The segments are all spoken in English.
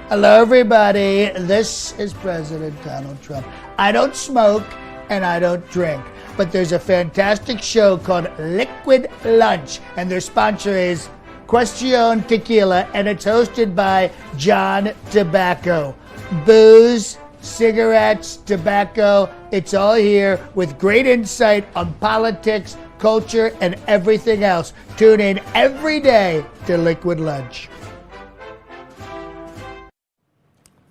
Hello, everybody. This is President Donald Trump. I don't smoke and I don't drink, but there's a fantastic show called Liquid Lunch, and their sponsor is Question Tequila, and it's hosted by John Tobacco. Booze, cigarettes, tobacco, it's all here with great insight on politics, culture, and everything else. Tune in every day to Liquid Lunch.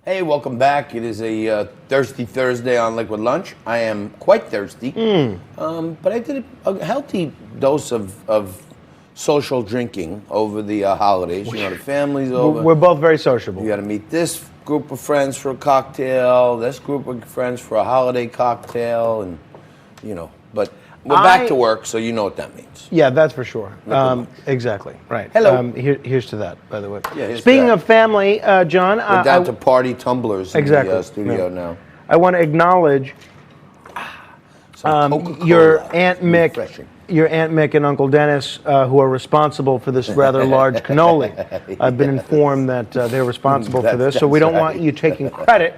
Hey, welcome back. It is a Thirsty Thursday on Liquid Lunch. I am quite thirsty, but I did a healthy dose of social drinking over the holidays. You know, the family's over. We're both very sociable. You got to meet this group of friends for a cocktail, this group of friends for a holiday cocktail, and, you know, but we're back to work, so you know what that means. Yeah, that's for sure. Exactly. Right. Hello. Here's to that, by the way. Yeah, Speaking of family, John, we're down to party tumblers in the studio now. I want to acknowledge your Aunt Mick, and Uncle Dennis, who are responsible for this rather large cannoli. I've been informed that they're responsible for this, so we don't want you taking credit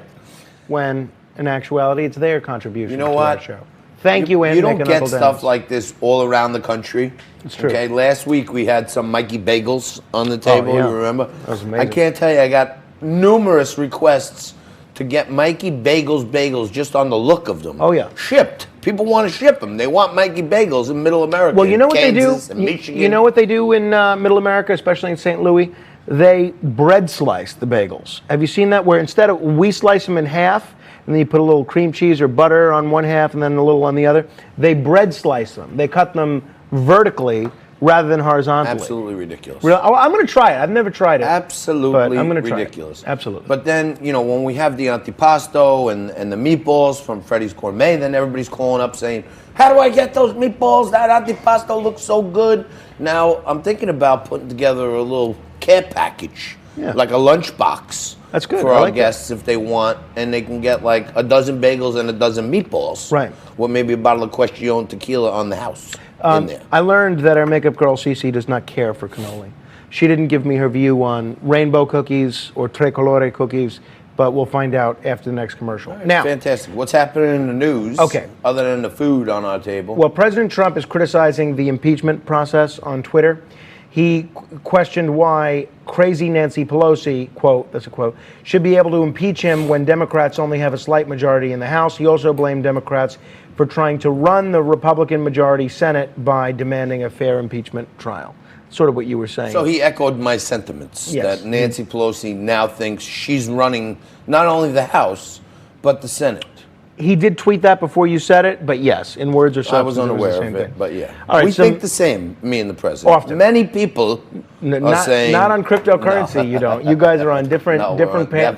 when, in actuality, it's their contribution to our show. Thank you, Aunt Mick and Uncle Dennis. You don't get stuff like this all around the country. It's true. Okay, last week we had some Mikey Bagels on the table, you remember? That was amazing. I can't tell you, I got numerous requests to get Mikey Bagels just on the look of them. Oh, yeah. Shipped. People want to ship them. They want Mikey Bagels in Middle America. Well, you know what Kansas they do? And Michigan. You know what they do in Middle America, especially in St. Louis? They bread slice the bagels. Have you seen that? Where instead of, we slice them in half, and then you put a little cream cheese or butter on one half and then a little on the other. They bread slice them. They cut them vertically rather than horizontally. Absolutely ridiculous. I'm going to try it. I've never tried it. Absolutely I'm gonna try ridiculous. it. Absolutely. But then, you know, when we have the antipasto and the meatballs from Freddy's Gourmet, then everybody's calling up saying, how do I get those meatballs? That antipasto looks so good. Now, I'm thinking about putting together a little care package, like a lunch box. That's good. For our guests if they want, and they can get like a dozen bagels and a dozen meatballs. Right. With maybe a bottle of Question Tequila on the house in there. I learned that our makeup girl, Cece, does not care for cannoli. She didn't give me her view on rainbow cookies or tricolore cookies, but we'll find out after the next commercial. Right, now, fantastic. What's happening in the news other than the food on our table? Well, President Trump is criticizing the impeachment process on Twitter. He questioned why crazy Nancy Pelosi, quote, that's a quote, should be able to impeach him when Democrats only have a slight majority in the House. He also blamed Democrats for trying to run the Republican majority Senate by demanding a fair impeachment trial. Sort of what you were saying. So he echoed my sentiments that Nancy Pelosi now thinks she's running not only the House, but the Senate. He did tweet that before you said it, but yes, in words or substance. I was unaware of it, but yeah. All right, we think the same, me and the president. Often. Many people are saying... Not on cryptocurrency, you don't. You guys are on different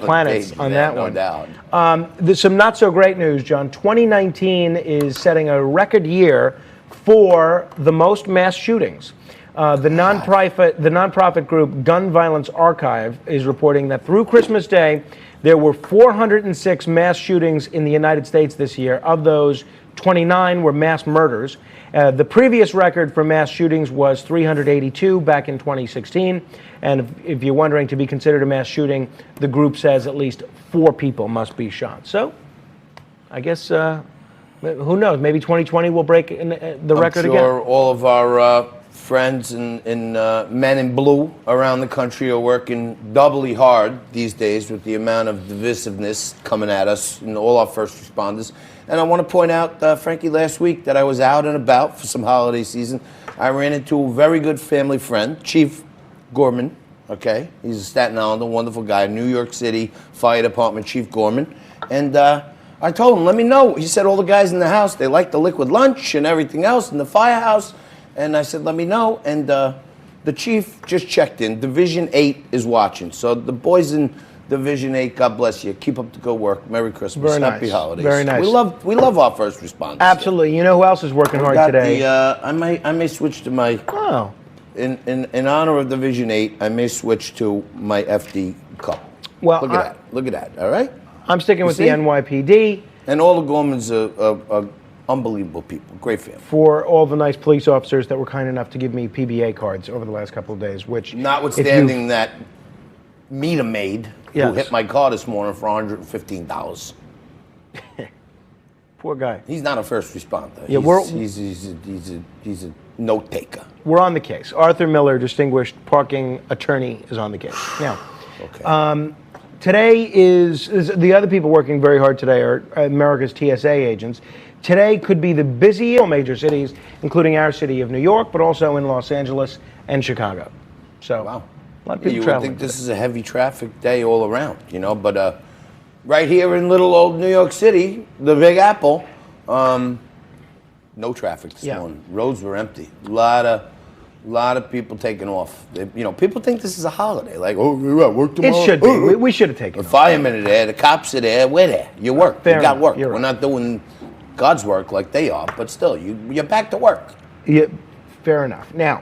planets on that one. No doubt. There's some not so great news, John. 2019 is setting a record year for the most mass shootings. The nonprofit group Gun Violence Archive is reporting that through Christmas Day, there were 406 mass shootings in the United States this year. Of those, 29 were mass murders. The previous record for mass shootings was 382 back in 2016. And if you're wondering, to be considered a mass shooting, the group says at least 4 people must be shot. So, I guess, who knows? Maybe 2020 will break the record again. I'm sure all of our friends in men in blue around the country are working doubly hard these days with the amount of divisiveness coming at us and all our first responders. And I want to point out, Frankie, last week that I was out and about for some holiday season. I ran into a very good family friend, Chief Gorman. Okay, he's a Staten Island, a wonderful guy, New York City Fire Department Chief Gorman. And I told him, let me know. He said all the guys in the house, they like the liquid lunch and everything else in the firehouse. And I said, let me know. And the chief just checked in. Division 8 is watching. So the boys in Division 8, God bless you. Keep up the good work. Merry Christmas. Very Happy nice. holidays. Very nice. We love our first responders. Absolutely. You know who else is working hard today? I may switch to my... Oh. In honor of Division 8, I may switch to my FD cup. Well, Look at that. All right? I'm sticking with the NYPD. And all the Gormans are unbelievable people. Great family. For all the nice police officers that were kind enough to give me PBA cards over the last couple of days, which... Notwithstanding that meter maid who Yes. hit my car this morning for $115. Poor guy. He's not a first responder. Yeah, he's a note taker. We're on the case. Arthur Miller, distinguished parking attorney, is on the case. Now, Okay. today is the other people working very hard today are America's TSA agents. Today could be the busiest major cities, including our city of New York, but also in Los Angeles and Chicago. So, Wow. a lot of people You would traveling. think this is a heavy traffic day all around, but right here in little old New York City, the Big Apple, no traffic this Yeah. morning. Roads were empty. A lot of people taking off. People think this is a holiday. Like, oh, we're at work tomorrow. It should be. We should have taken The it. firemen are there. The cops are there. We're there. You work. Fair you got enough. work. You're We're right. not doing God's work like they are, but still, you're back to work. Yeah, fair enough. Now,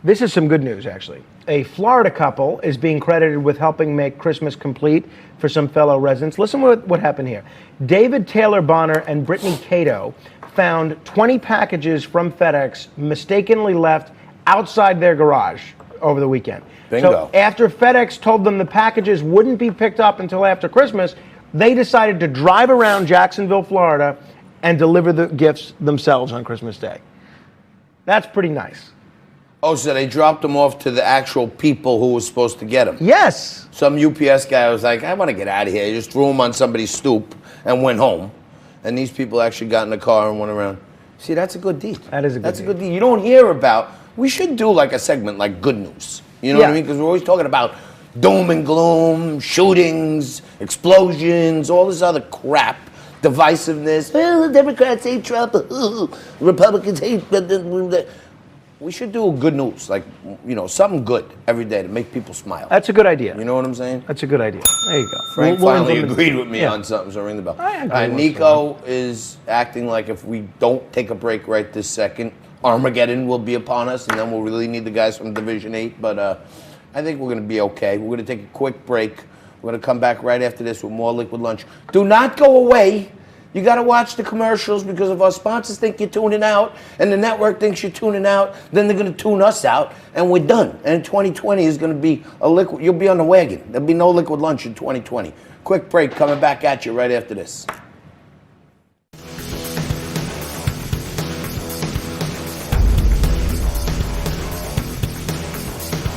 this is some good news, actually. A Florida couple is being credited with helping make Christmas complete for some fellow residents. Listen what happened here. David Taylor Bonner and Brittany Cato found 20 packages from FedEx mistakenly left outside their garage over the weekend. Bingo. So after FedEx told them the packages wouldn't be picked up until after Christmas, they decided to drive around Jacksonville, Florida, and deliver the gifts themselves on Christmas Day. That's pretty nice. Oh, so they dropped them off to the actual people who were supposed to get them. Yes. Some UPS guy was like, I want to get out of here. He just threw them on somebody's stoop and went home. And these people actually got in the car and went around. See, that's a good deed. That is a good That's deed. a good deed. You don't hear about, we should do like a segment like good news. You know what Yeah. I mean? Because we're always talking about doom and gloom, shootings, explosions, all this other crap, divisiveness. The Democrats hate Trump. Republicans hate. We should do good news, like, something good every day to make people smile. That's a good idea. You know what I'm saying? That's a good idea. There you go. Frank We'll finally implement- agreed with me Yeah. on something, so ring the bell. I agree with Nico is acting like if we don't take a break right this second, Armageddon will be upon us, and then we'll really need the guys from Division 8. But I think we're going to be okay. We're going to take a quick break. We're going to come back right after this with more Liquid Lunch. Do not go away. You got to watch the commercials because if our sponsors think you're tuning out and the network thinks you're tuning out, then they're going to tune us out and we're done. And 2020 is going to be you'll be on the wagon. There'll be no Liquid Lunch in 2020. Quick break, coming back at you right after this.